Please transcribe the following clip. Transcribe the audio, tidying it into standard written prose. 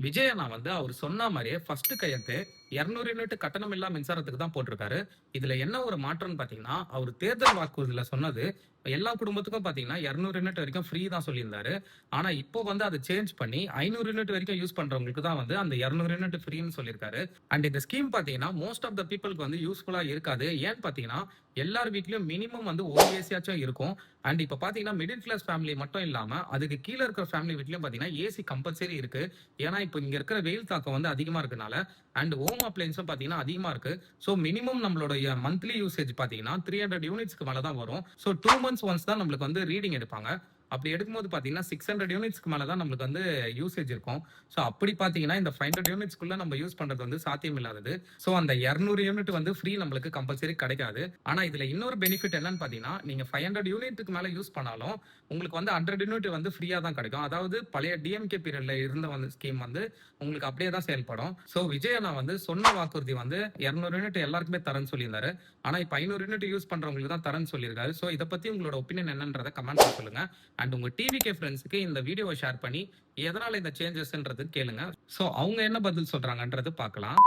விஜய் அண்ணா வந்து அவர் சொன்ன மாதிரியே ஃபர்ஸ்ட் கையெழுத்து 200 யூனிட் கட்டணம் இல்லா மின்சாரத்துக்கு தான் போட்டிருக்காரு. இதுல என்ன ஒரு மாற்றம்னு பாத்தீங்கன்னா, அவர் தேர்தல் வாக்குறுதியில சொன்னது எல்லா குடும்பத்துக்கும் பாத்தீங்கன்னா 200 யூனிட் வரைக்கும் ஃப்ரீ தான் சொல்லியிருந்தாரு. ஆனா இப்போ வந்து அதை சேஞ்ச் பண்ணி 500 யூனிட் வரைக்கும் யூஸ் பண்றவங்களுக்கு தான் வந்து அந்த 200 யூனிட் ஃப்ரீன்னு சொல்லியிருக்காரு. அண்ட் இந்த ஸ்கீம் பாத்தீங்கன்னா மோஸ்ட் ஆஃப் த பீப்புளுக்கு வந்து யூஸ்ஃபுல்லா இருக்காது. ஏன்னு பாத்தீங்கன்னா எல்லார் வீட்லயும் மினிமம் வந்து ஒரு ஏசியாச்சும் இருக்கும். அண்ட் இப்ப பாத்தீங்கன்னா மிடில் கிளாஸ் ஃபேமிலி மட்டும் இல்லாம அதுக்கு கீழ இருக்கிற ஃபேமிலி வீட்லயும் பாத்தீங்கன்னா ஏசி கம்பல்சரி இருக்கு. ஏன்னா இப்போ இங்க இருக்கிற வெயில் தாக்கம் வந்து அதிகமா இருக்கனால அண்ட் ஹோம் அப்ளைன்ஸும் பாத்தீங்கன்னா அதிகமா இருக்கு. ஸோ மினிமம் நம்மளுடைய மந்த்லி யூசேஜ் பாத்தீங்கன்னா 300 யூனிட்ஸ்க்கு மேல தான் வரும். ஸோ 2 months ஒன்ஸ் தான் நம்மளுக்கு வந்து ரீடிங் எடுப்பாங்க. அப்படி எடுக்கும்போது பாத்தீங்கன்னா 600 யூனிட்ஸ்க்கு மேல தான் நம்மளுக்கு வந்து யூசேஜ் இருக்கும். ஸோ அப்படி பாத்தீங்கன்னா இந்த 500 யூனிட்ஸ்க்குள்ள நம்ம யூஸ் பண்றது வந்து சாத்தியம் இல்லாதது. ஸோ அந்த 200 யூனிட் வந்து ஃப்ரீ நம்மளுக்கு கம்பல்சரி கிடைக்காது. ஆனா இதுல இன்னொரு பெனிஃபிட் என்னன்னு பாத்தீங்கன்னா நீங்க 500 யூனிட்டுக்கு மேல யூஸ் பண்ணாலும் உங்களுக்கு வந்து 100 யூனிட் வந்து ஃப்ரீயா தான் கிடைக்கும். அதாவது பழைய டிஎம்கே பீரியட்ல இருந்த வந்து ஸ்கீம் வந்து உங்களுக்கு அப்படியே தான் செயல்படும். ஸோ விஜய் அண்ணா வந்து சொன்ன வாக்குறுதி வந்து 200 யூனிட் எல்லாருக்குமே தரேன்னு சொல்லியிருந்தாரு. ஆனா இப்ப 500 யூனிட் யூஸ் பண்றவங்களுக்கு தான் தரேன்னு சொல்லியிருக்காரு. ஸோ இதை பத்தி உங்களோட ஒப்பீனியன் என்னன்றதை கமெண்ட்ல சொல்லுங்க. அண்ட் உங்க டிவிகே ஃப்ரெண்ட்ஸ்க்கு இந்த வீடியோவை ஷேர் பண்ணி எதனால இந்த சேஞ்சஸ்ன்றது கேளுங்க. ஸோ அவங்க என்ன பதில் சொல்றாங்கன்றது பார்க்கலாம்.